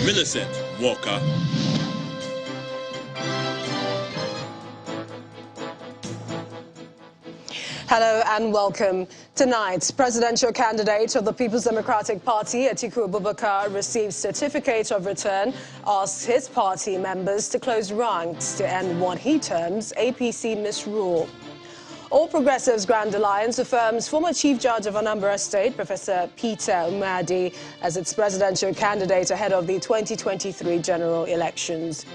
Millicent Walker. Hello and welcome. Tonight, presidential candidate of the People's Democratic Party, Atiku Abubakar, received certificate of return, asks his party members to close ranks to end what he terms APC misrule. All Progressives Grand Alliance affirms former Chief Judge of Anambra State, Professor Peter Umadi, as its presidential candidate ahead of the 2023 general elections.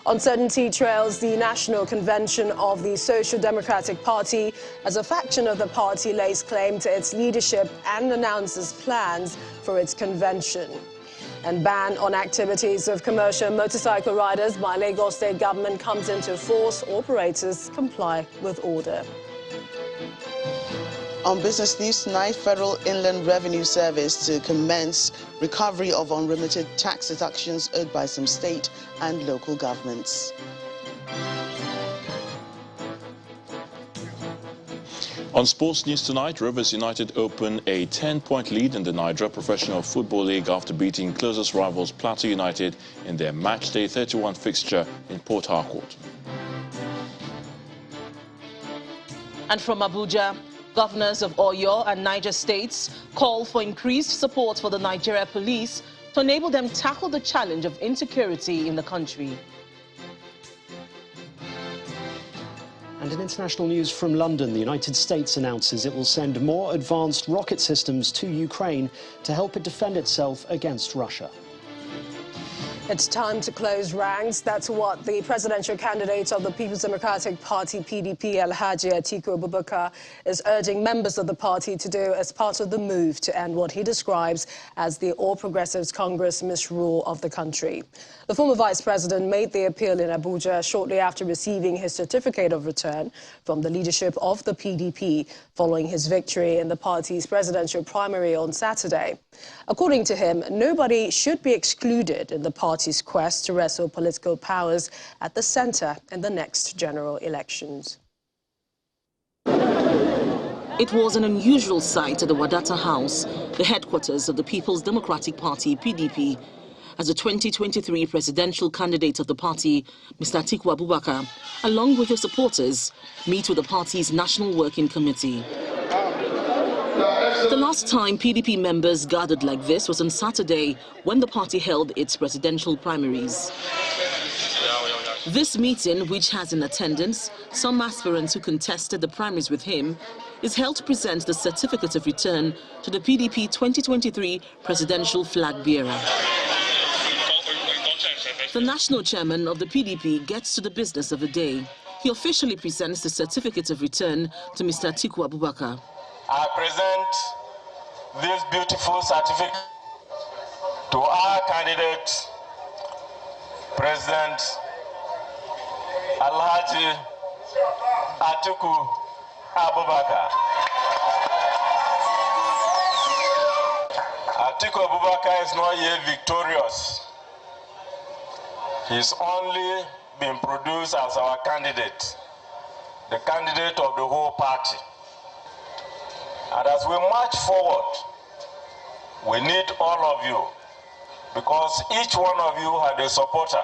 Uncertainty trails the National Convention of the Social Democratic Party as a faction of the party lays claim to its leadership and announces plans for its convention. And ban on activities of commercial motorcycle riders by Lagos State government comes into force. Operators comply with order. On Business News tonight, Federal Inland Revenue Service to commence recovery of unremitted tax deductions owed by some state and local governments. On Sports News tonight, Rivers United open a 10-point lead in the Nigeria Professional Football League after beating closest rivals Plateau United in their matchday 31 fixture in Port Harcourt. And from Abuja, governors of Oyo and Niger states call for increased support for the Nigeria police to enable them tackle the challenge of insecurity in the country. And in international news from London, the United States announces it will send more advanced rocket systems to Ukraine to help it defend itself against Russia. It's time to close ranks. That's what the presidential candidate of the People's Democratic Party, PDP, Alhaji Atiku Abubakar, is urging members of the party to do as part of the move to end what he describes as the All Progressives Congress misrule of the country. The former vice president made the appeal in Abuja shortly after receiving his certificate of return from the leadership of the PDP following his victory in the party's presidential primary on Saturday. According to him, nobody should be excluded in the party's quest to wrestle political powers at the center in the next general elections. It was an unusual sight at the Wadata House, the headquarters of the People's Democratic Party, PDP, as the 2023 presidential candidate of the party, Mr. Atiku Abubakar, along with his supporters, meet with the party's National Working Committee. The last time PDP members gathered like this was on Saturday when the party held its presidential primaries. This meeting, which has in attendance some aspirants who contested the primaries with him, is held to present the certificate of return to the PDP 2023 presidential flag bearer. The national chairman of the PDP gets to the business of the day. He officially presents the certificate of return to Mr. Atiku Abubakar. I present this beautiful certificate to our candidate, President Alhaji Atiku Abubakar. Atiku Abubakar is not yet victorious. He's only been produced as our candidate, the candidate of the whole party. And as we march forward, we need all of you, because each one of you had a supporter.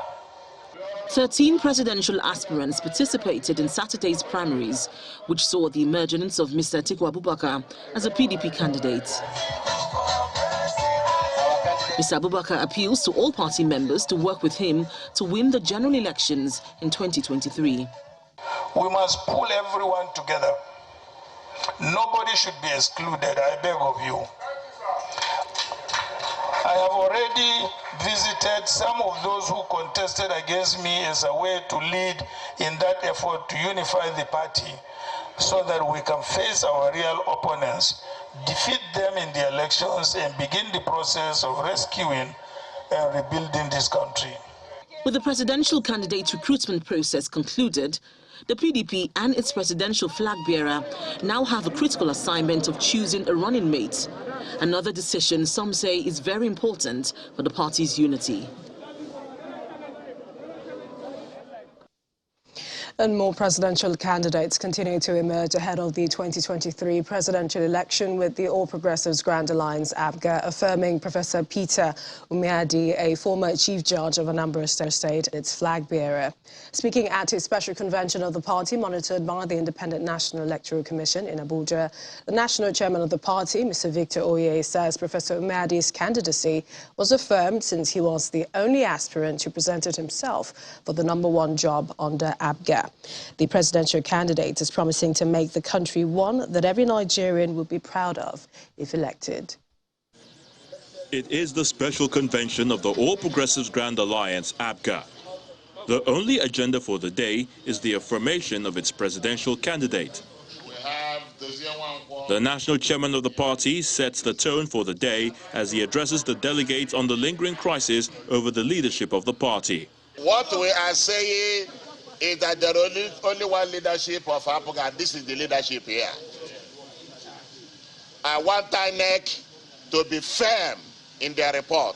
13 presidential aspirants participated in Saturday's primaries, which saw the emergence of Mr. Atiku Abubakar as a PDP candidate. Mr. Abubakar appeals to all party members to work with him to win the general elections in 2023. We must pull everyone together. Nobody should be excluded, I beg of you. I have already visited some of those who contested against me as a way to lead in that effort to unify the party so that we can face our real opponents, defeat them in the elections, and begin the process of rescuing and rebuilding this country. With the presidential candidate recruitment process concluded, the PDP and its presidential flag bearer now have a critical assignment of choosing a running mate. Another decision some say is very important for the party's unity. And more presidential candidates continue to emerge ahead of the 2023 presidential election, with the All Progressives Grand Alliance, APGA, affirming Professor Peter Umeadi, a former chief judge of Anambra State, its flag bearer. Speaking at a special convention of the party monitored by the Independent National Electoral Commission in Abuja, the national chairman of the party, Mr. Victor Oye, says Professor Umeadi's candidacy was affirmed since he was the only aspirant who presented himself for the #1 job under APGA. The presidential candidate is promising to make the country one that every Nigerian would be proud of if elected. It is the special convention of the All Progressives Grand Alliance, APGA. The only agenda for the day is the affirmation of its presidential candidate. The national chairman of the party sets the tone for the day as he addresses the delegates on the lingering crisis over the leadership of the party. What we are saying is that there is only one leadership of APGA, and this is the leadership here. I want INEC to be firm in their report.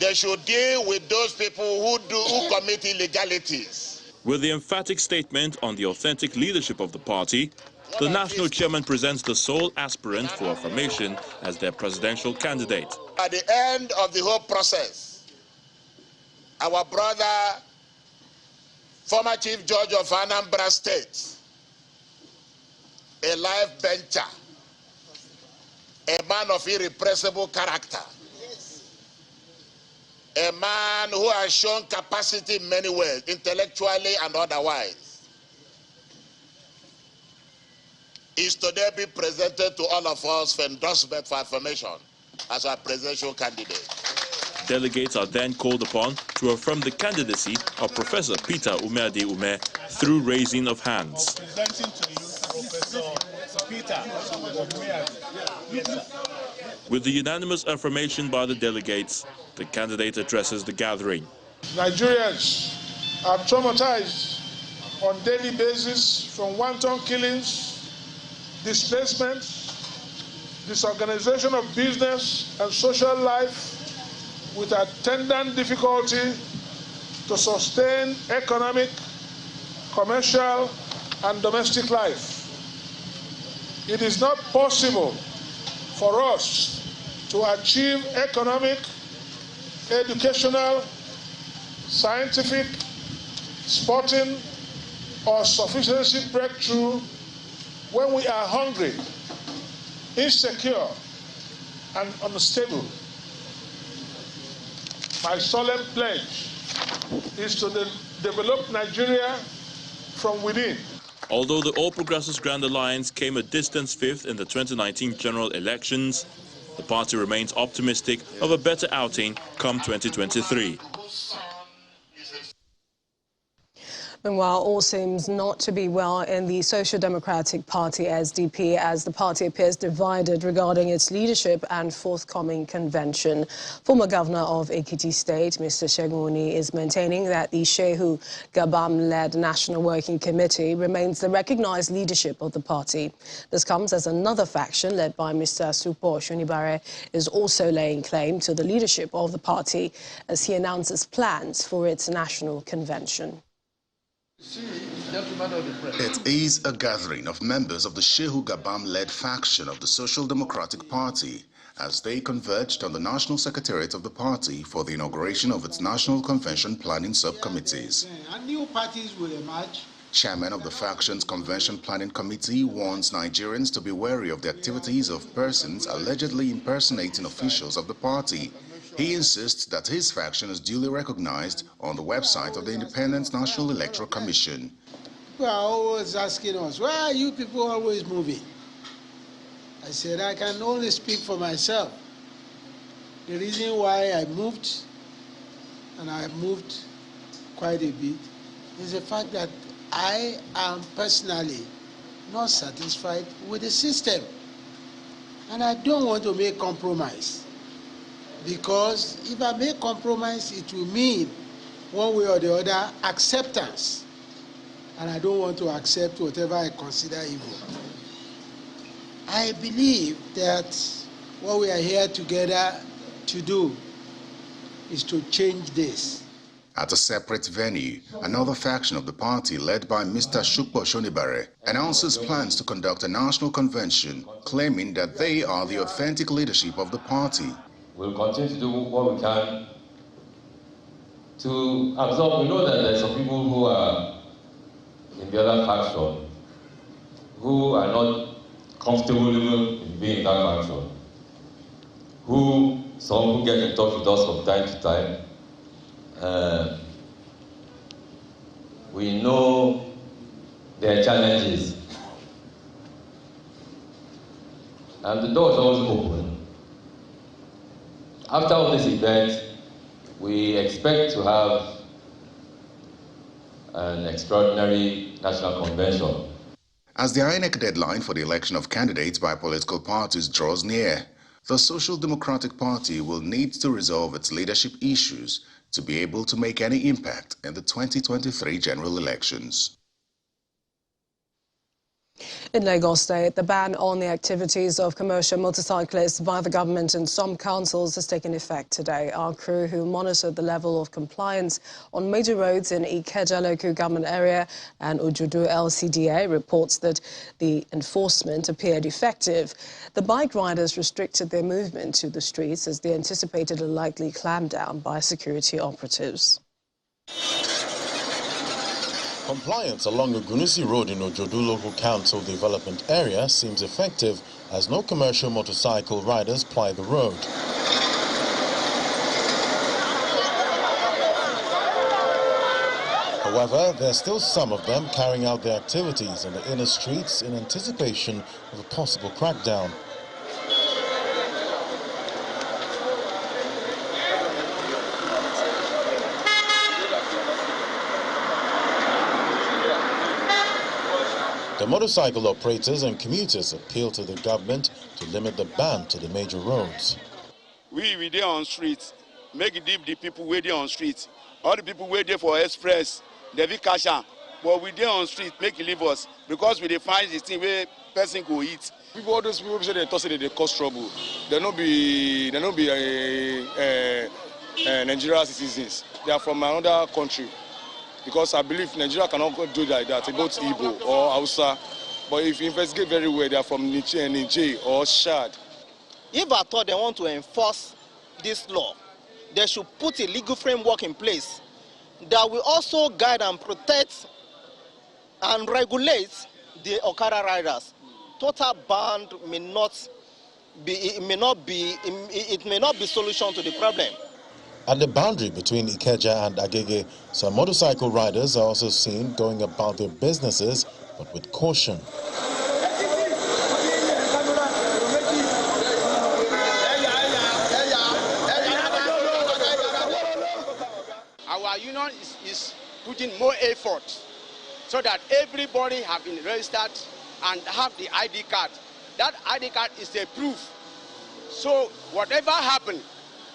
They should deal with those people who commit illegalities. With the emphatic statement on the authentic leadership of the party, the national chairman presents the sole aspirant for affirmation as their presidential candidate. At the end of the whole process, our brother, former Chief Judge of Anambra State, a life bencher, a man of irrepressible character, a man who has shown capacity in many ways, intellectually and otherwise, is today be presented to all of us for endorsement for affirmation as our presidential candidate. Delegates are then called upon to affirm the candidacy of Professor Peter Umeadi Ume through raising of hands. Presenting to you Professor Peter Umeadi. With the unanimous affirmation by the delegates, the candidate addresses the gathering. Nigerians are traumatized on a daily basis from wanton killings, displacement, disorganization of business and social life, with attendant difficulty to sustain economic, commercial, and domestic life. It is not possible for us to achieve economic, educational, scientific, sporting, or sufficiency breakthrough when we are hungry, insecure, and unstable. My solemn pledge is to develop Nigeria from within. Although the All Progressives Grand Alliance came a distant fifth in the 2019 general elections, the party remains optimistic of a better outing come 2023. Meanwhile, all seems not to be well in the Social Democratic Party, SDP, as the party appears divided regarding its leadership and forthcoming convention. Former Governor of Ekiti State, Mr. Segun Oni, is maintaining that the Shehu Gabam-led National Working Committee remains the recognized leadership of the party. This comes as another faction, led by Mr. Supo Shonibare, is also laying claim to the leadership of the party as he announces plans for its national convention. It is a gathering of members of the Shehu Gabam-led faction of the Social Democratic Party as they converged on the National Secretariat of the party for the inauguration of its National Convention Planning Subcommittees. New parties will emerge. Chairman of the faction's Convention Planning Committee warns Nigerians to be wary of the activities of persons allegedly impersonating officials of the party. He insists that his faction is duly recognized on the website of the Independent National Electoral Commission. People are always asking us, why are you people always moving? I said, I can only speak for myself. The reason why I moved, and I moved quite a bit, is the fact that I am personally not satisfied with the system. And I don't want to make compromise. Because if I make compromise, it will mean, one way or the other, acceptance. And I don't want to accept whatever I consider evil. I believe that what we are here together to do is to change this. At a separate venue, another faction of the party, led by Mr. Shukpo Shonibare, announces plans to conduct a national convention, claiming that they are the authentic leadership of the party. We'll continue to do what we can to absorb. We know that there are some people who are in the other faction who are not comfortable even in being in that faction, some who get in touch with us from time to time. We know their challenges, and the door is always open. After all this event, we expect to have an extraordinary national convention. As the INEC deadline for the election of candidates by political parties draws near, the Social Democratic Party will need to resolve its leadership issues to be able to make any impact in the 2023 general elections. In Lagos State, the ban on the activities of commercial motorcyclists by the government and some councils has taken effect today. Our crew, who monitored the level of compliance on major roads in Ikeja local government area and Ojodo LCDA, reports that the enforcement appeared effective. The bike riders restricted their movement to the streets as they anticipated a likely clampdown by security operatives. Compliance along Ogunusi Road in Ojodo Local Council Development Area seems effective as no commercial motorcycle riders ply the road. However, there are still some of them carrying out their activities in the inner streets in anticipation of a possible crackdown. The motorcycle operators and commuters appeal to the government to limit the ban to the major roads. We there on streets, make it deep the people wait there on streets. All the people wait there for express, they be cash out. But we there on street, make it leave us because we find this thing where person go eat. People, all those people say they toss it, they cause trouble. They not be Nigerian citizens. They are from another country. Because I believe Nigeria cannot do like that, about Igbo or Hausa. But if you investigate very well, they are from Niger or Chad. If I thought they want to enforce this law, they should put a legal framework in place that will also guide and protect and regulate the Okada riders. Total ban may not be solution to the problem. At the boundary between Ikeja and Agege, some motorcycle riders are also seen going about their businesses, but with caution. Our union is putting more effort so that everybody have been registered and have the ID card. That ID card is a proof. So whatever happened,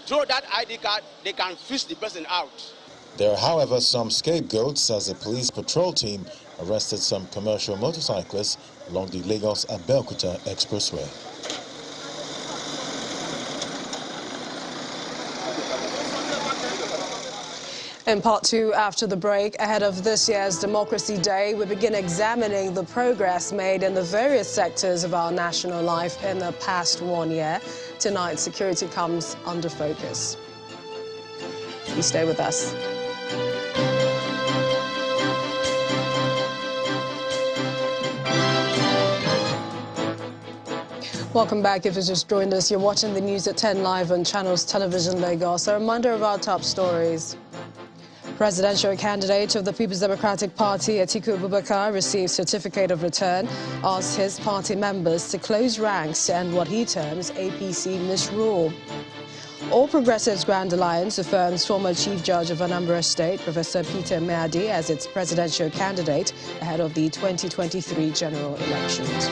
through that ID card, they can fish the person out. There are, however, some scapegoats as a police patrol team arrested some commercial motorcyclists along the Lagos-Abeokuta Expressway. In part two, after the break, ahead of this year's Democracy Day, we begin examining the progress made in the various sectors of our national life in the past 1 year. Tonight, security comes under focus. Please stay with us. Welcome back. If you just joined us, you're watching the news at 10 live on Channels Television Lagos. A reminder of our top stories. Presidential candidate of the People's Democratic Party, Atiku Abubakar, received certificate of return, asked his party members to close ranks to end what he terms APC misrule. All Progressives Grand Alliance affirms former Chief Judge of Anambra State, Professor Peter Meadi, as its presidential candidate ahead of the 2023 general elections.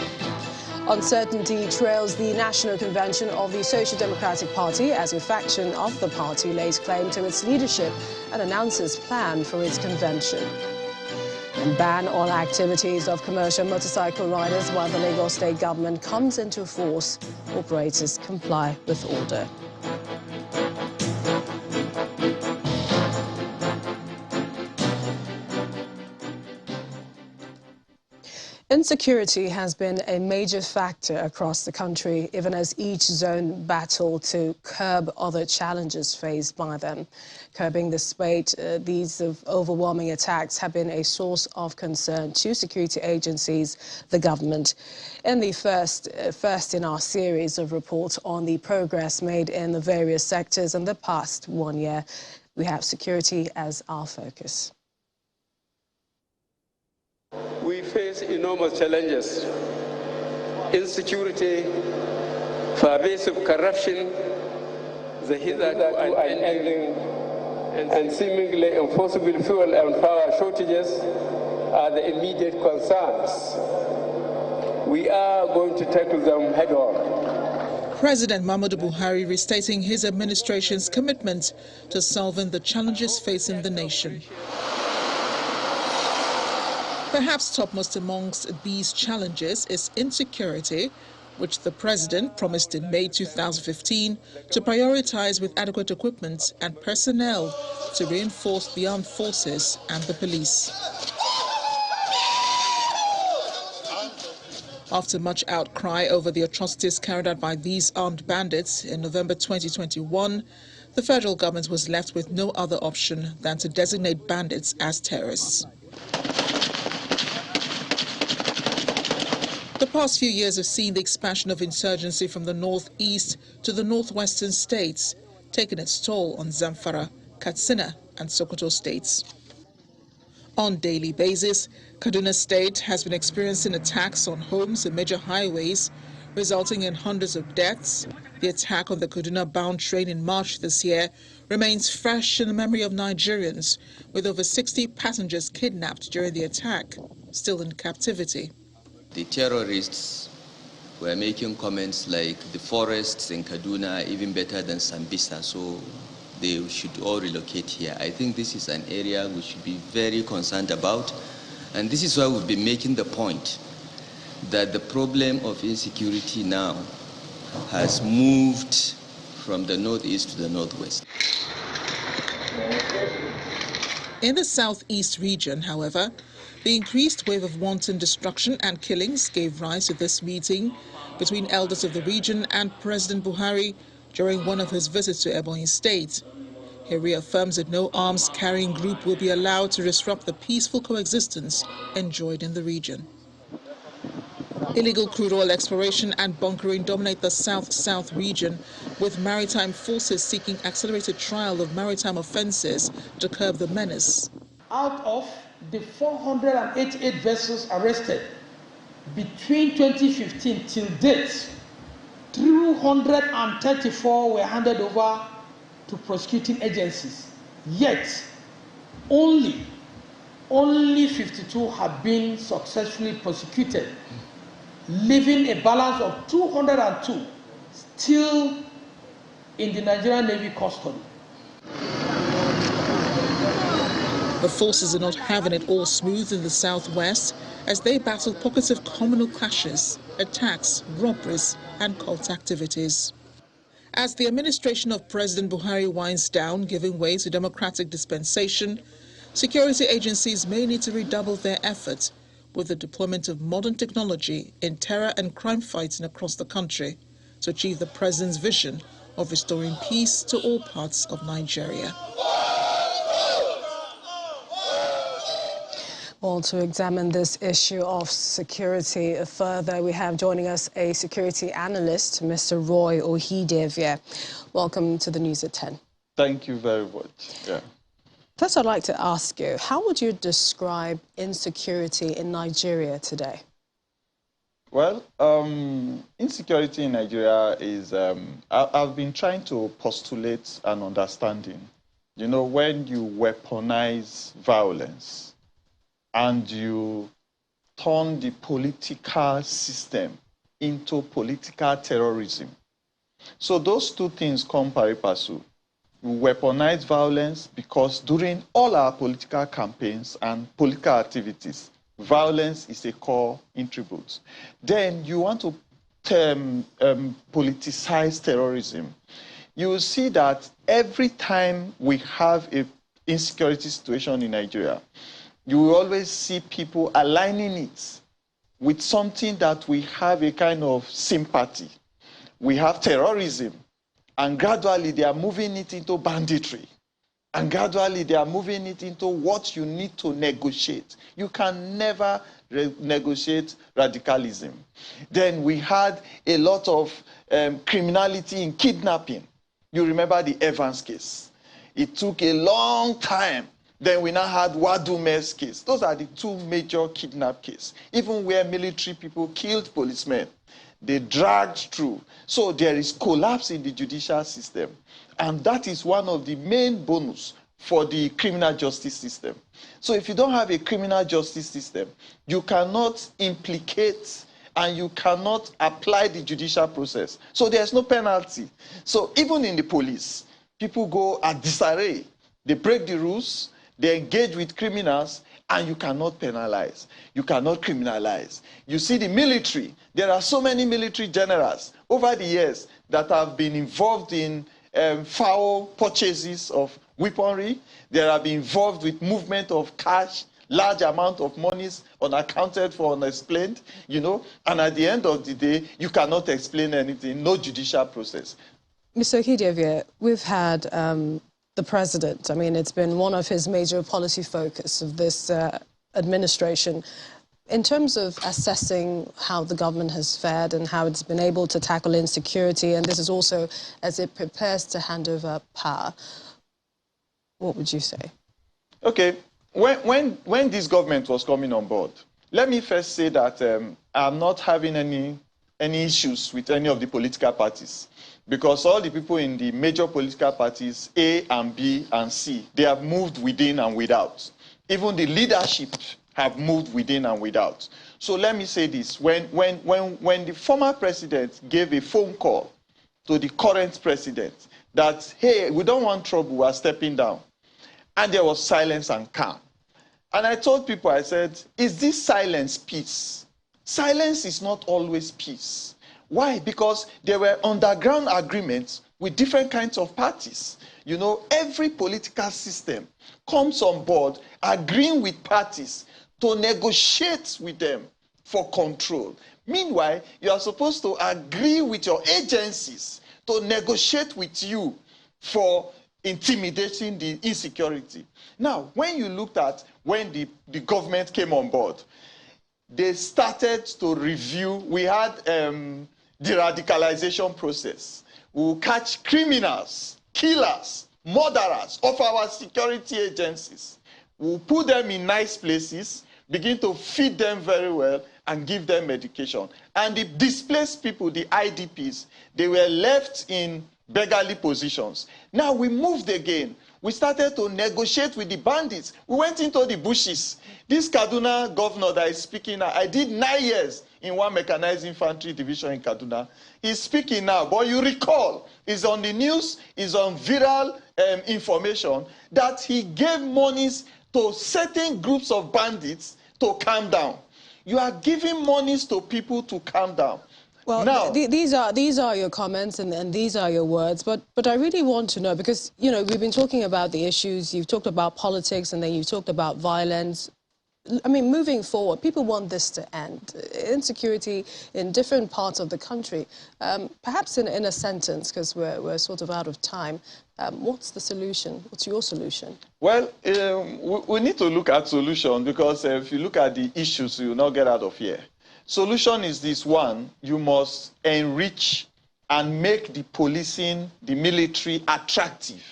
Uncertainty trails the National Convention of the Social Democratic Party as a faction of the party lays claim to its leadership and announces plan for its convention. And ban on activities of commercial motorcycle riders while the Lagos State government comes into force. Operators comply with order. Insecurity has been a major factor across the country, even as each zone battled to curb other challenges faced by them. Curbing the spate, these overwhelming attacks have been a source of concern to security agencies, the government. In the first in our series of reports on the progress made in the various sectors in the past 1 year, we have security as our focus. We face enormous challenges: insecurity, pervasive corruption, the hitherto unending and seemingly enforceable fuel and power shortages are the immediate concerns. We are going to tackle them head on. President Muhammadu Buhari restating his administration's commitment to solving the challenges facing the nation. Perhaps topmost amongst these challenges is insecurity, which the president promised in May 2015 to prioritize with adequate equipment and personnel to reinforce the armed forces and the police. After much outcry over the atrocities carried out by these armed bandits in November 2021, the federal government was left with no other option than to designate bandits as terrorists. The past few years have seen the expansion of insurgency from the northeast to the northwestern states, taking its toll on Zamfara, Katsina and Sokoto states. On daily basis, Kaduna State has been experiencing attacks on homes and major highways, resulting in hundreds of deaths. The attack on the Kaduna-bound train in March this year remains fresh in the memory of Nigerians, with over 60 passengers kidnapped during the attack, still in captivity. The terrorists were making comments like the forests in Kaduna are even better than Sambisa, so they should all relocate here. I think this is an area we should be very concerned about, and this is why we've been making the point that the problem of insecurity now has moved from the northeast to the northwest. In the southeast region, however, the increased wave of wanton destruction and killings gave rise to this meeting between elders of the region and President Buhari during one of his visits to Ebonyi State. He reaffirms that no arms-carrying group will be allowed to disrupt the peaceful coexistence enjoyed in the region. Illegal crude oil exploration and bunkering dominate the south-south region, with maritime forces seeking accelerated trial of maritime offences to curb the menace. Out of the 488 vessels arrested between 2015 till date, 234 were handed over to prosecuting agencies. Yet, only 52 have been successfully prosecuted, leaving a balance of 202 still in the Nigerian Navy custody. The forces are not having it all smooth in the southwest as they battle pockets of communal clashes, attacks, robberies and cult activities. As the administration of President Buhari winds down, giving way to democratic dispensation, security agencies may need to redouble their efforts with the deployment of modern technology in terror and crime fighting across the country to achieve the president's vision of restoring peace to all parts of Nigeria. Well, to examine this issue of security further, we have joining us a security analyst, Mr. Roy Ohidevie. Welcome to the News at 10. Thank you very much. Yeah. First, I'd like to ask you, how would you describe insecurity in Nigeria today? Well, insecurity in Nigeria is, I've been trying to postulate an understanding. You know, when you weaponize violence, and you turn the political system into political terrorism. So those two things come pari passu. We weaponize violence because during all our political campaigns and political activities, violence is a core attribute. Then you want to politicize terrorism. You will see that every time we have an insecurity situation in Nigeria, you will always see people aligning it with something that we have a kind of sympathy. We have terrorism, and gradually they are moving it into banditry. And gradually they are moving it into what you need to negotiate. You can never negotiate radicalism. Then we had a lot of criminality in kidnapping. You remember the Evans case. It took a long time. Then we now had Wadume's case. Those are the two major kidnap cases. Even where military people killed policemen, they dragged through. So there is collapse in the judicial system. And that is one of the main bonus for the criminal justice system. So if you don't have a criminal justice system, you cannot implicate and you cannot apply the judicial process. So there's no penalty. So even in the police, people go at disarray. They break the rules, they engage with criminals, and you cannot penalize. You cannot criminalize. You see the military, there are so many military generals over the years that have been involved in foul purchases of weaponry. They have been involved with movement of cash, large amount of monies unaccounted for, unexplained, you know, and at the end of the day, you cannot explain anything, no judicial process. Mr. Ohidievie, we've had the president, I mean, it's been one of his major policy focus of this administration. In terms of assessing how the government has fared and how it's been able to tackle insecurity, and this is also as it prepares to hand over power, what would you say? Okay, when this government was coming on board, let me first say that I'm not having any issues with any of the political parties, because all the people in the major political parties, A and B and C, they have moved within and without. Even the leadership have moved within and without. So let me say this, when the former president gave a phone call to the current president that, hey, we don't want trouble, we are stepping down, and there was silence and calm. And I told people, I said, is this silence peace? Silence is not always peace. Why? Because there were underground agreements with different kinds of parties. You know, every political system comes on board agreeing with parties to negotiate with them for control. Meanwhile, you are supposed to agree with your agencies to negotiate with you for intimidating the insecurity. Now, when you looked at when the government came on board, they started to review. We had the radicalization process. We will catch criminals, killers, murderers of our security agencies. We'll put them in nice places, begin to feed them very well, and give them education. And the displaced people, the IDPs, they were left in beggarly positions. Now we moved again. We started to negotiate with the bandits. We went into the bushes. This Kaduna governor that is speaking now, I did 9 years in one mechanized infantry division in Kaduna. He's speaking now, but you recall, it's on the news, it's on viral information, that he gave monies to certain groups of bandits to calm down. You are giving monies to people to calm down. Well, now, these are your comments and these are your words, but I really want to know, because, you know, we've been talking about the issues, you've talked about politics, and then you've talked about violence. I mean, moving forward, people want this to end. Insecurity in different parts of the country. Perhaps in a sentence, because we're sort of out of time, what's the solution? What's your solution? Well, we need to look at solution, because if you look at the issues, you will not get out of here. Solution is this: one, you must enrich and make the policing, the military attractive.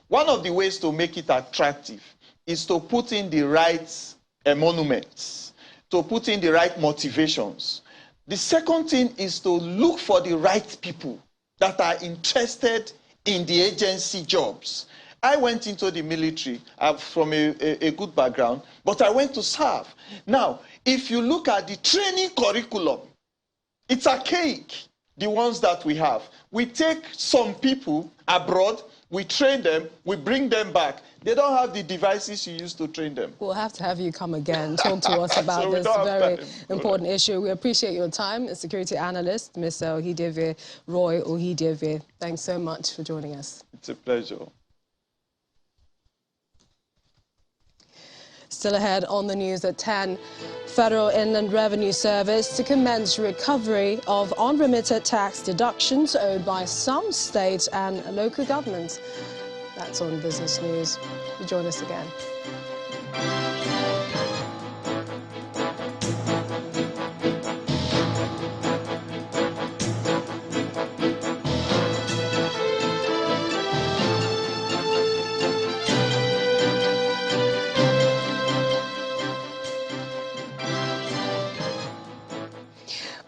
One of the ways to make it attractive is to put in the right emoluments, to put in the right motivations. The second thing is to look for the right people that are interested in the agency jobs. I went into the military from a good background, but I went to serve. Now, if you look at the training curriculum, it's archaic, the ones that we have. We take some people abroad, we train them, we bring them back. They don't have the devices you used to train them. We'll have to have you come again, talk to us about this very important issue. We appreciate your time. Security analyst, Mr. Ohidievie, Roy Ohidievie. Thanks so much for joining us. It's a pleasure. Still ahead on the news at 10, Federal Inland Revenue Service to commence recovery of unremitted tax deductions owed by some state and local governments. That's on Business News. You join us again.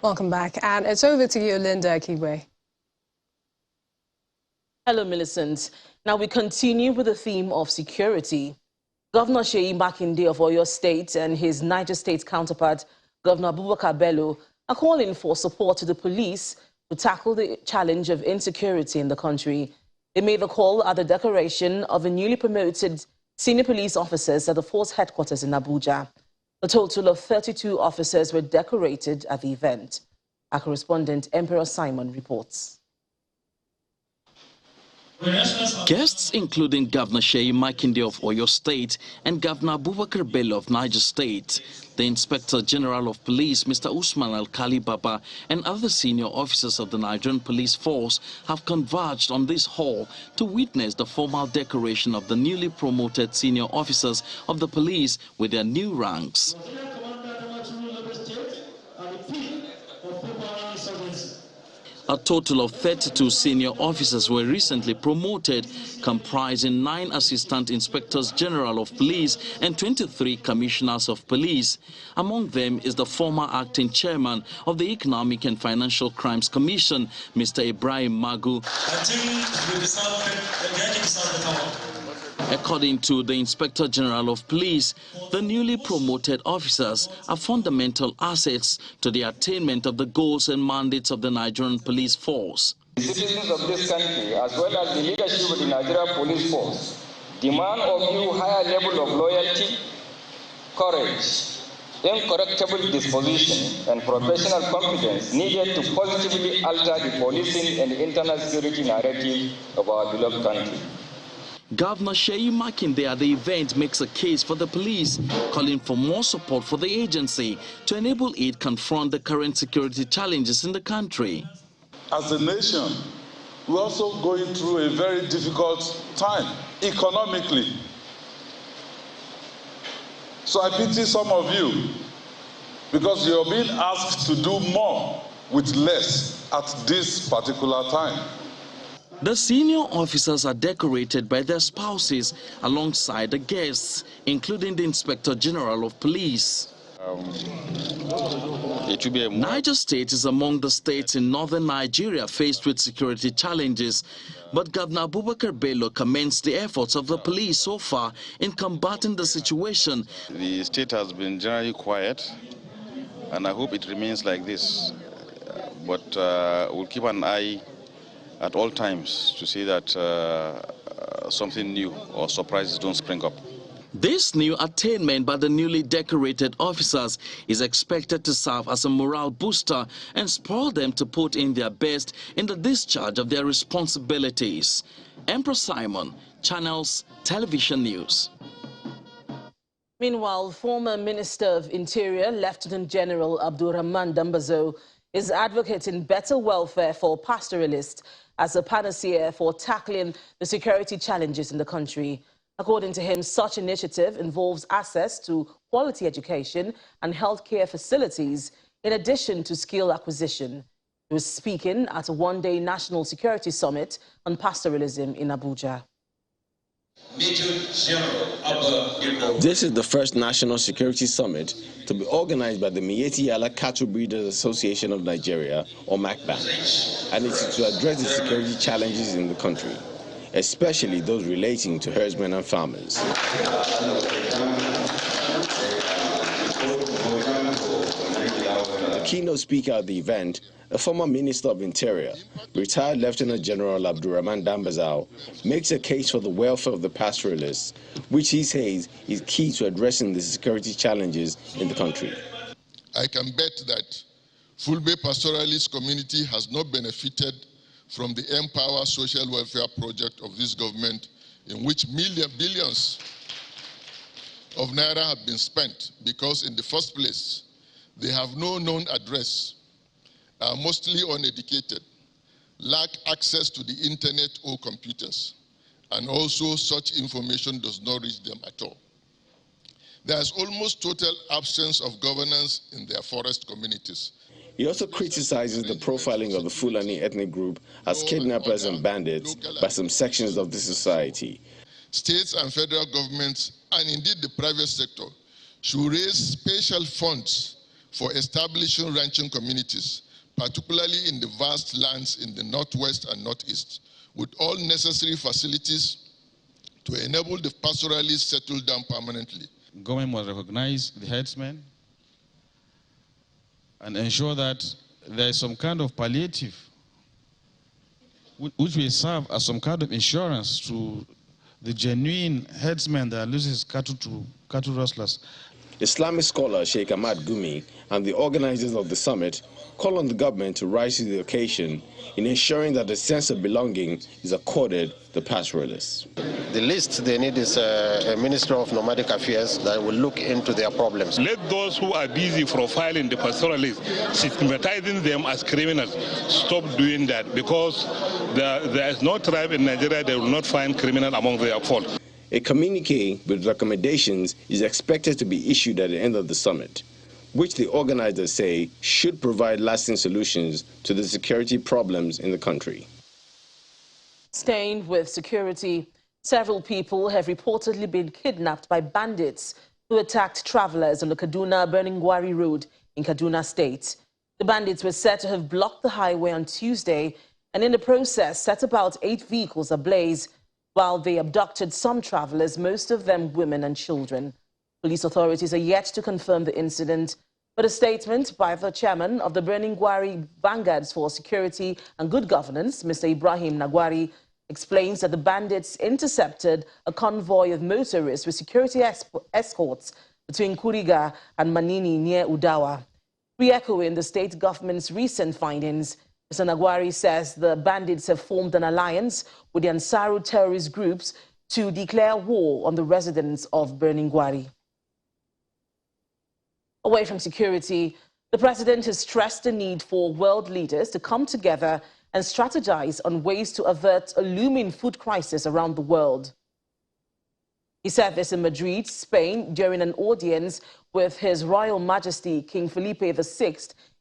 Welcome back, and it's over to you, Linda Kibwe. Hello, Millicent. Now we continue with the theme of security. Governor Seyi Makinde of Oyo State and his Niger State counterpart, Governor Abubakar Bello, are calling for support to the police to tackle the challenge of insecurity in the country. They made the call at the decoration of the newly promoted senior police officers at the force headquarters in Abuja. A total of 32 officers were decorated at the event. Our correspondent, Emperor Simon, reports. Guests including Governor Seyi Makinde of Oyo State and Governor Abubakar Bello of Niger State, the Inspector General of Police, Mr. Usman Alkali Baba, and other senior officers of the Nigerian Police Force have converged on this hall to witness the formal decoration of the newly promoted senior officers of the police with their new ranks. A total of 32 senior officers were recently promoted, comprising 9 Assistant Inspectors General of Police and 23 Commissioners of Police. Among them is the former acting chairman of the Economic and Financial Crimes Commission, Mr. Ibrahim Magu. According to the Inspector General of Police, the newly promoted officers are fundamental assets to the attainment of the goals and mandates of the Nigerian Police Force. The citizens of this country, as well as the leadership of the Nigerian Police Force, demand of you higher level of loyalty, courage, incorruptible disposition, and professional competence needed to positively alter the policing and internal security narrative of our beloved country. Governor Seyi Makinde at the event makes a case for the police, calling for more support for the agency to enable it confront the current security challenges in the country. As a nation, we're also going through a very difficult time economically. So I pity some of you because you're being asked to do more with less at this particular time. The senior officers are decorated by their spouses alongside the guests, including the Inspector General of Police. Niger State is among the states in northern Nigeria faced with security challenges, but Governor Abubakar Bello commends the efforts of the police so far in combating the situation. The state has been generally quiet, and I hope it remains like this. But we'll keep an eye at all times to see that something new or surprises don't spring up. This new attainment by the newly decorated officers is expected to serve as a morale booster and spur them to put in their best in the discharge of their responsibilities. Emperor Simon, Channels Television News. Meanwhile, former Minister of Interior, Lieutenant General Abdurrahman Dambazo, is advocating better welfare for pastoralists as a panacea for tackling the security challenges in the country. According to him, such initiative involves access to quality education and healthcare facilities, in addition to skill acquisition. He was speaking at a one-day National Security Summit on pastoralism in Abuja. This is the first National Security Summit to be organized by the Miyetti Yala Cattle Breeders Association of Nigeria, or MACBA, and it is to address the security challenges in the country, especially those relating to herdsmen and farmers. The keynote speaker at the event, a former Minister of Interior, retired Lieutenant General Abdurrahman Dambazo, makes a case for the welfare of the pastoralists, which he says is key to addressing the security challenges in the country. I can bet that Fulbe pastoralist community has not benefited from the Empower Social Welfare Project of this government, in which billions of naira have been spent because, in the first place, they have no known address, are mostly uneducated, lack access to the internet or computers, and also such information does not reach them at all. There is almost total absence of governance in their forest communities. He also criticizes the profiling of the Fulani ethnic group as kidnappers and bandits by some sections of the society. States and federal governments, and indeed the private sector, should raise special funds for establishing ranching communities, particularly in the vast lands in the northwest and northeast, with all necessary facilities to enable the pastoralists settle down permanently. Government must recognize the herdsmen and ensure that there is some kind of palliative which will serve as some kind of insurance to the genuine herdsman that loses cattle to cattle rustlers. Islamic scholar Sheikh Ahmad Gumi and the organizers of the summit call on the government to rise to the occasion in ensuring that a sense of belonging is accorded the pastoralists. The least they need is a Minister of Nomadic Affairs that will look into their problems. Let those who are busy profiling the pastoralists, stigmatizing them as criminals, stop doing that, because there is no tribe in Nigeria that will not find criminal among their folk. A communique with recommendations is expected to be issued at the end of the summit, which the organizers say should provide lasting solutions to the security problems in the country. Staying with security, several people have reportedly been kidnapped by bandits who attacked travelers on the Kaduna-Birnin-Gwari Road in Kaduna State. The bandits were said to have blocked the highway on Tuesday and in the process set about 8 vehicles ablaze while they abducted some travelers, most of them women and children. Police authorities are yet to confirm the incident, but a statement by the chairman of the Birnin-Gwari Vanguards for Security and Good Governance, Mr. Ibrahim Nagwari, explains that the bandits intercepted a convoy of motorists with security escorts between Kuriga and Manini near Udawa. Re-echoing the state government's recent findings, Mr. Nagwari says the bandits have formed an alliance with the Ansaru terrorist groups to declare war on the residents of Birnin-Gwari. Away from security, the president has stressed the need for world leaders to come together and strategize on ways to avert a looming food crisis around the world. He said this in Madrid, Spain, during an audience with His Royal Majesty King Felipe VI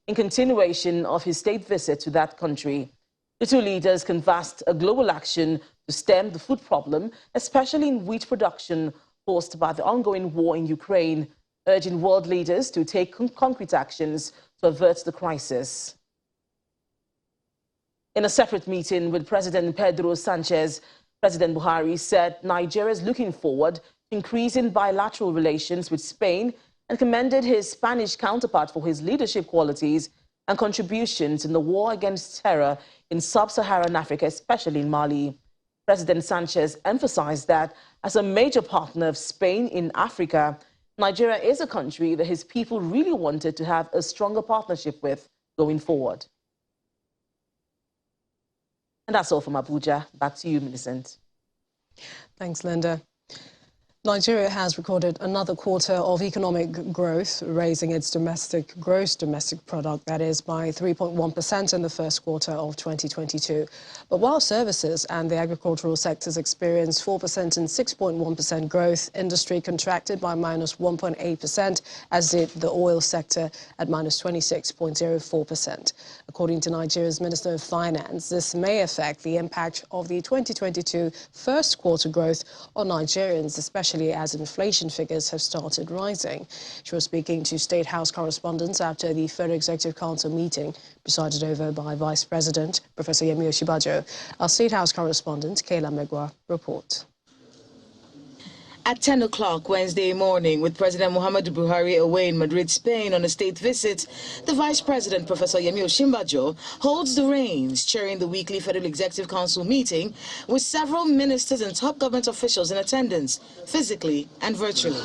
in continuation of his state visit to that country. The two leaders canvassed a global action to stem the food problem, especially in wheat production caused by the ongoing war in Ukraine, urging world leaders to take concrete actions to avert the crisis. In a separate meeting with President Pedro Sanchez, President Buhari said Nigeria is looking forward to increasing bilateral relations with Spain and commended his Spanish counterpart for his leadership qualities and contributions in the war against terror in sub-Saharan Africa, especially in Mali. President Sanchez emphasized that as a major partner of Spain in Africa, Nigeria is a country that his people really wanted to have a stronger partnership with going forward. And that's all from Abuja. Back to you, Millicent. Thanks, Linda. Nigeria has recorded another quarter of economic growth, raising its gross domestic product, that is, by 3.1% in the first quarter of 2022. But while services and the agricultural sectors experienced 4% and 6.1% growth, industry contracted by -1.8%, as did the oil sector at -26.04%. According to Nigeria's Minister of Finance, this may affect the impact of the 2022 first quarter growth on Nigerians, especially as inflation figures have started rising. She was speaking to State House correspondents after the Federal Executive Council meeting presided over by Vice President Professor Yemi Osinbajo. Our State House correspondent, Kayla Megwa, reports. At 10 o'clock Wednesday morning, with President Muhammadu Buhari away in Madrid, Spain on a state visit, the Vice President, Professor Yemi Osinbajo, holds the reins, chairing the weekly Federal Executive Council meeting with several ministers and top government officials in attendance, physically and virtually.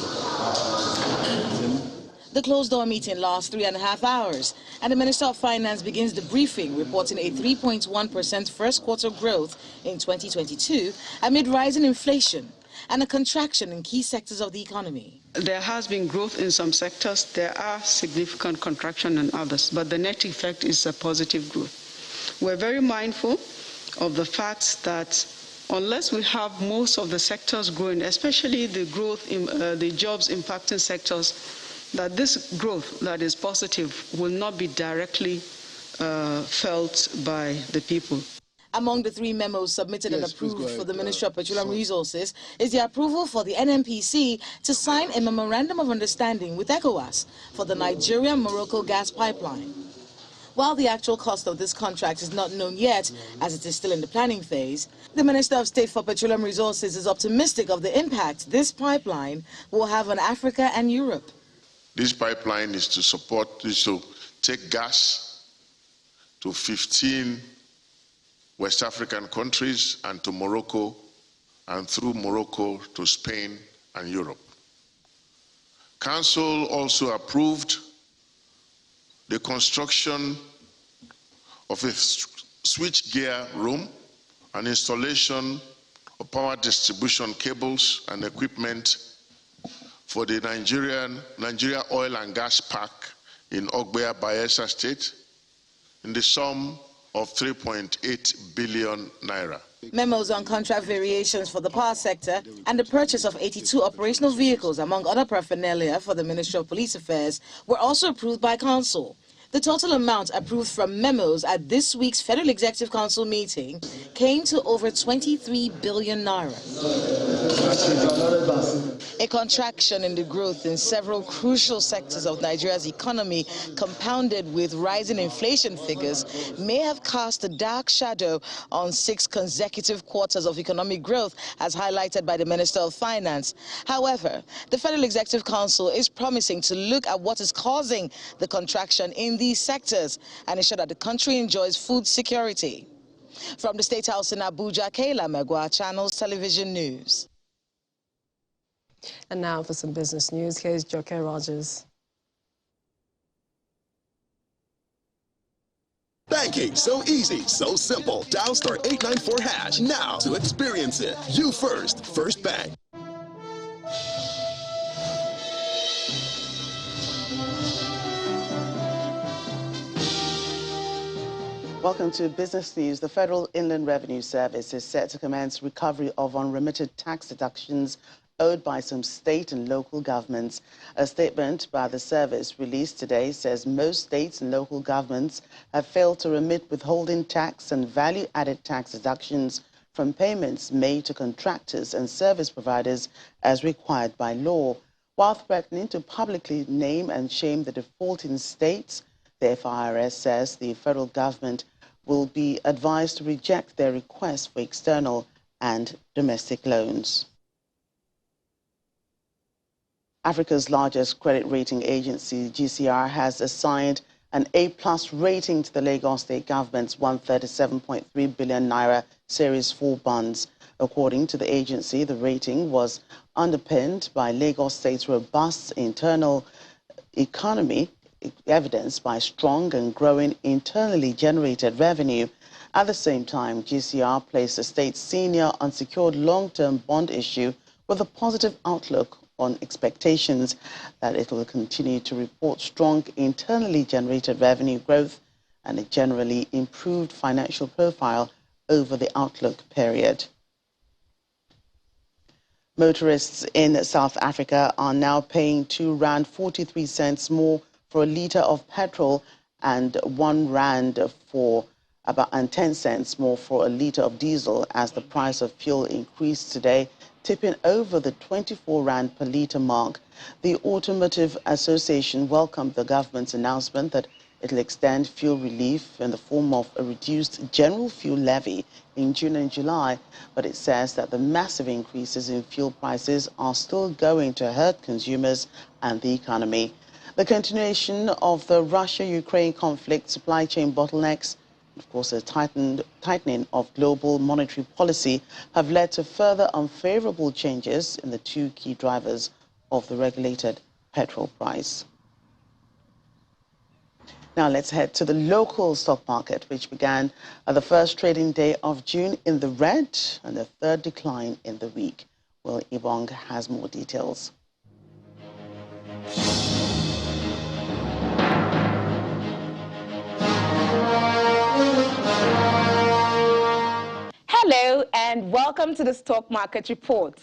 The closed-door meeting lasts 3.5 hours, and the Minister of Finance begins the briefing, reporting a 3.1% first-quarter growth in 2022 amid rising inflation and a contraction in key sectors of the economy. There has been growth in some sectors. There are significant contraction in others, but the net effect is a positive growth. We're very mindful of the fact that unless we have most of the sectors growing, especially the growth in the jobs impacting sectors, that this growth that is positive will not be directly felt by the people. Among the 3 memos submitted and approved for the Ministry of Petroleum Resources is the approval for the NNPC to sign a memorandum of understanding with ECOWAS for the Nigeria-Morocco gas pipeline. While the actual cost of this contract is not known yet, as it is still in the planning phase, the Minister of State for Petroleum Resources is optimistic of the impact this pipeline will have on Africa and Europe. This pipeline is to take gas to 15 West African countries and to Morocco, and through Morocco to Spain and Europe. Council also approved the construction of a switchgear room and installation of power distribution cables and equipment for the Nigeria Oil and Gas Park in Ogbea, Bayelsa State in the sum of 3.8 billion naira. Memos on contract variations for the power sector and the purchase of 82 operational vehicles, among other paraphernalia for the Ministry of Police Affairs, were also approved by Council. The total amount approved from memos at this week's Federal Executive Council meeting came to over 23 billion naira. A contraction in the growth in several crucial sectors of Nigeria's economy, compounded with rising inflation figures, may have cast a dark shadow on 6 consecutive quarters of economic growth, as highlighted by the Minister of Finance. However, the Federal Executive Council is promising to look at what is causing the contraction in these sectors and ensure that the country enjoys food security. From the State House in Abuja, Kayla Megwa, Channels Television News. And now for some business news, here's Joke Rogers. Banking, so easy, so simple. Dial *894# now to experience it. You first, First Bank. Welcome to Business News. The Federal Inland Revenue Service is set to commence recovery of unremitted tax deductions owed by some state and local governments. A statement by the service released today says most states and local governments have failed to remit withholding tax and value-added tax deductions from payments made to contractors and service providers as required by law. While threatening to publicly name and shame the defaulting states, the FIRS says the federal government will be advised to reject their requests for external and domestic loans. Africa's largest credit rating agency, GCR, has assigned an A+ rating to the Lagos State government's 137.3 billion naira Series 4 bonds. According to the agency, the rating was underpinned by Lagos State's robust internal economy, evidenced by strong and growing internally generated revenue. At the same time, GCR placed the state's senior unsecured long-term bond issue with a positive outlook on expectations that it will continue to report strong internally generated revenue growth and a generally improved financial profile over the outlook period. Motorists in South Africa are now paying R2.43 more for a litre of petrol and R1 for and 10 cents more for a litre of diesel as the price of fuel increased today, tipping over the 24 Rand per litre mark. The Automotive Association welcomed the government's announcement that it will extend fuel relief in the form of a reduced general fuel levy in June and July, but it says that the massive increases in fuel prices are still going to hurt consumers and the economy. The continuation of the Russia-Ukraine conflict, supply chain bottlenecks, and of course, a tightening of global monetary policy have led to further unfavorable changes in the 2 key drivers of the regulated petrol price. Now let's head to the local stock market, which began the first trading day of June in the red and the 3rd decline in the week. Will Ibong has more details. Hello and welcome to the Stock Market Report.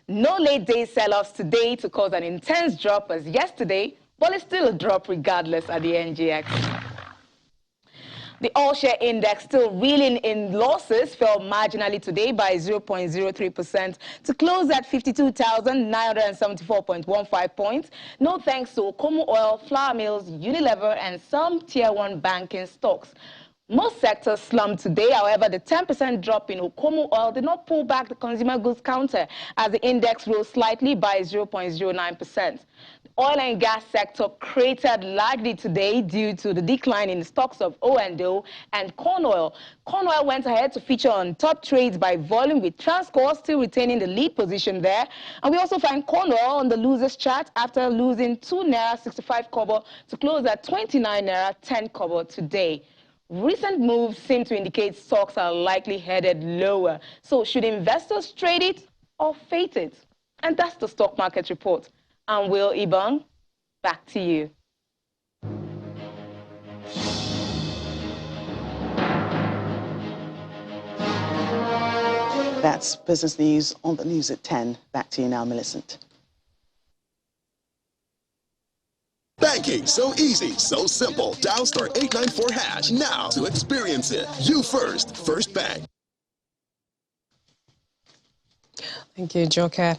No late day sell-offs today to cause an intense drop as yesterday, but it's still a drop regardless at the NGX. The all-share index, still reeling in losses, fell marginally today by 0.03% to close at 52,974.15 points. No thanks to Okomu Oil, Flour Mills, Unilever, and some Tier 1 banking stocks. Most sectors slumped today. However, the 10% drop in Okomu Oil did not pull back the consumer goods counter as the index rose slightly by 0.09%. The oil and gas sector cratered largely today due to the decline in the stocks of O&O and corn oil. Corn oil went ahead to feature on top trades by volume, with Transcorp still retaining the lead position there. And we also find corn oil on the losers chart after losing 2 naira 65 kobo to close at 29 naira 10 kobo today. Recent moves seem to indicate stocks are likely headed lower. So should investors trade it or fate it? And that's the Stock Market Report. I'm Will Ibong. Back to you. That's business news on the news at 10. Back to you now, Millicent. Banking, so easy, so simple. Dial *894# now to experience it. You first, First Bank. Thank you, Joker.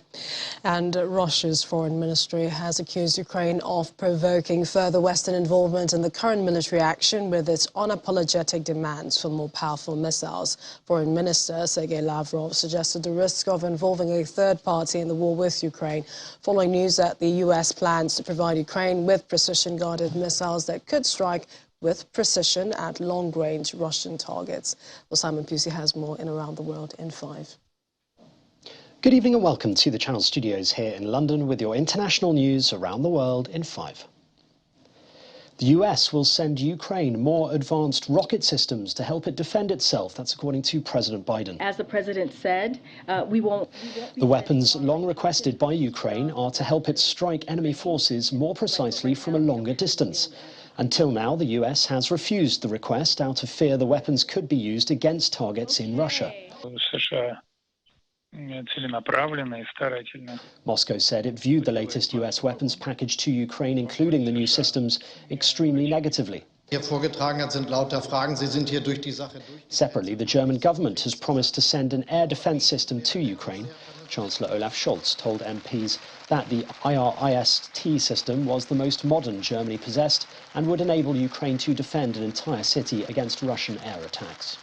And Russia's foreign ministry has accused Ukraine of provoking further Western involvement in the current military action with its unapologetic demands for more powerful missiles. Foreign Minister Sergei Lavrov suggested the risk of involving a third party in the war with Ukraine, following news that the U.S. plans to provide Ukraine with precision-guided missiles that could strike with precision at long-range Russian targets. Well, Simon Pusey has more in Around the World in 5. Good evening and welcome to the Channel Studios here in London with your international news around the world in 5. The US will send Ukraine more advanced rocket systems to help it defend itself. That's according to President Biden. As the president said, we won't... The weapons long requested by Ukraine are to help it strike enemy forces more precisely from a longer distance. Until now, the US has refused the request out of fear the weapons could be used against targets in Russia. Moscow said it viewed the latest US weapons package to Ukraine, including the new systems, extremely negatively. Separately, the German government has promised to send an air defense system to Ukraine. Chancellor Olaf Scholz told MPs that the IRIS-T system was the most modern Germany possessed and would enable Ukraine to defend an entire city against Russian air attacks.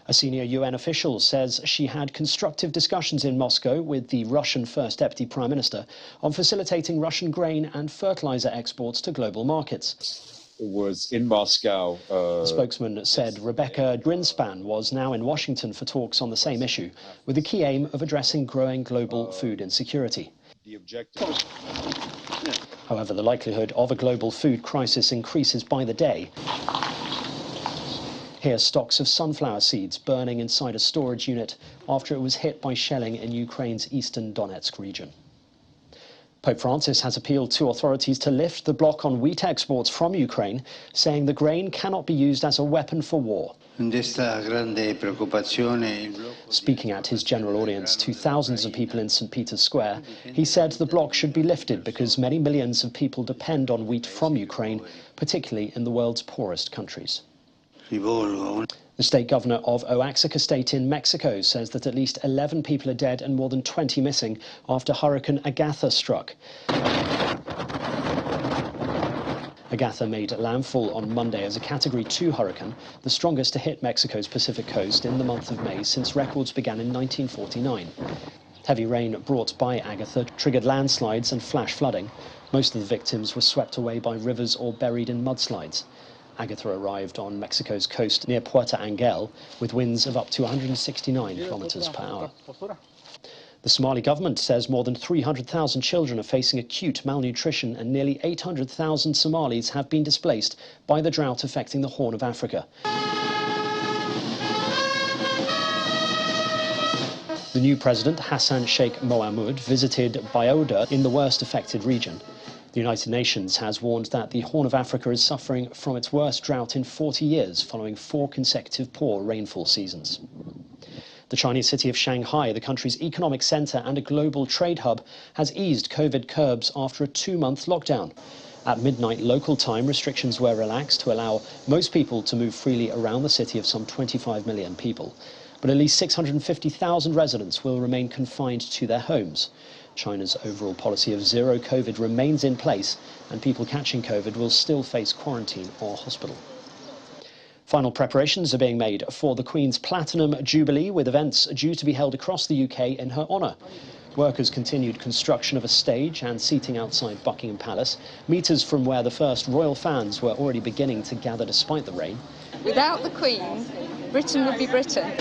A senior UN official says she had constructive discussions in Moscow with the Russian First Deputy Prime Minister on facilitating Russian grain and fertilizer exports to global markets. It was in Moscow. The spokesman said Rebecca Grinspan was now in Washington for talks on the same issue, with the key aim of addressing growing global food insecurity. However, the likelihood of a global food crisis increases by the day. Here, stocks of sunflower seeds burning inside a storage unit after it was hit by shelling in Ukraine's eastern Donetsk region. Pope Francis has appealed to authorities to lift the block on wheat exports from Ukraine, saying the grain cannot be used as a weapon for war. Speaking at his general audience to thousands of people in St. Peter's Square, he said the block should be lifted because many millions of people depend on wheat from Ukraine, particularly in the world's poorest countries. The state governor of Oaxaca State in Mexico says that at least 11 people are dead and more than 20 missing after Hurricane Agatha struck. Agatha made landfall on Monday as a Category 2 hurricane, the strongest to hit Mexico's Pacific coast in the month of May since records began in 1949. Heavy rain brought by Agatha triggered landslides and flash flooding. Most of the victims were swept away by rivers or buried in mudslides. Agatha arrived on Mexico's coast near Puerto Angel with winds of up to 169 kilometers per hour. The Somali government says more than 300,000 children are facing acute malnutrition and nearly 800,000 Somalis have been displaced by the drought affecting the Horn of Africa. The new president, Hassan Sheikh Mohamud, visited Bioda in the worst affected region. The United Nations has warned that the Horn of Africa is suffering from its worst drought in 40 years, following 4 consecutive poor rainfall seasons. The Chinese city of Shanghai, the country's economic centre and a global trade hub, has eased COVID curbs after a 2-month lockdown. At midnight local time, restrictions were relaxed to allow most people to move freely around the city of some 25 million people. But at least 650,000 residents will remain confined to their homes. China's overall policy of zero COVID remains in place, and people catching COVID will still face quarantine or hospital. Final preparations are being made for the Queen's Platinum Jubilee, with events due to be held across the UK in her honour. Workers continued construction of a stage and seating outside Buckingham Palace. Meters from where the first royal fans were already beginning to gather despite the rain. Without the Queen, Britain would be Britain,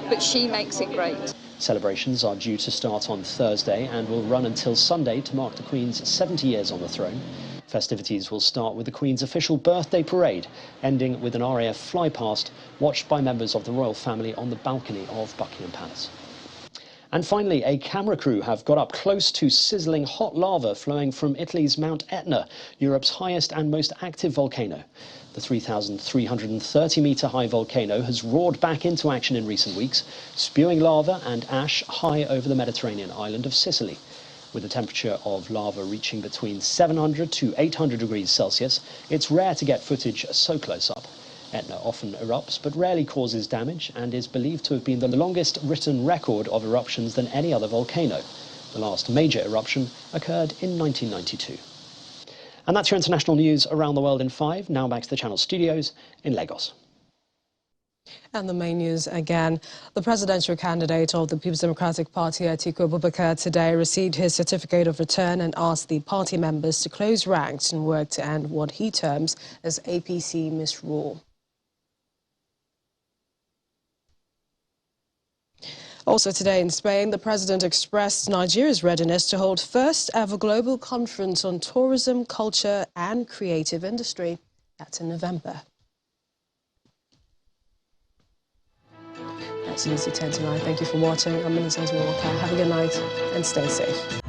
but she makes it great. Celebrations are due to start on Thursday and will run until Sunday to mark the Queen's 70 years on the throne. Festivities will start with the Queen's official birthday parade, ending with an RAF flypast watched by members of the royal family on the balcony of Buckingham Palace. And finally, a camera crew have got up close to sizzling hot lava flowing from Italy's Mount Etna, Europe's highest and most active volcano. The 3,330-metre high volcano has roared back into action in recent weeks, spewing lava and ash high over the Mediterranean island of Sicily. With a temperature of lava reaching between 700 to 800 degrees Celsius, it's rare to get footage so close up. Etna often erupts but rarely causes damage and is believed to have been the longest written record of eruptions than any other volcano. The last major eruption occurred in 1992. And that's your international news around the world in 5. Now back to the Channel studios in Lagos. And the main news again. The presidential candidate of the People's Democratic Party, Atiku Abubakar, today received his certificate of return and asked the party members to close ranks and work to end what he terms as APC misrule. Also today in Spain, the president expressed Nigeria's readiness to hold first ever global conference on tourism, culture and creative industry. That's in November. That's News 10 tonight. Thank you for watching. I'm Minister Walker. Have a good night and stay safe.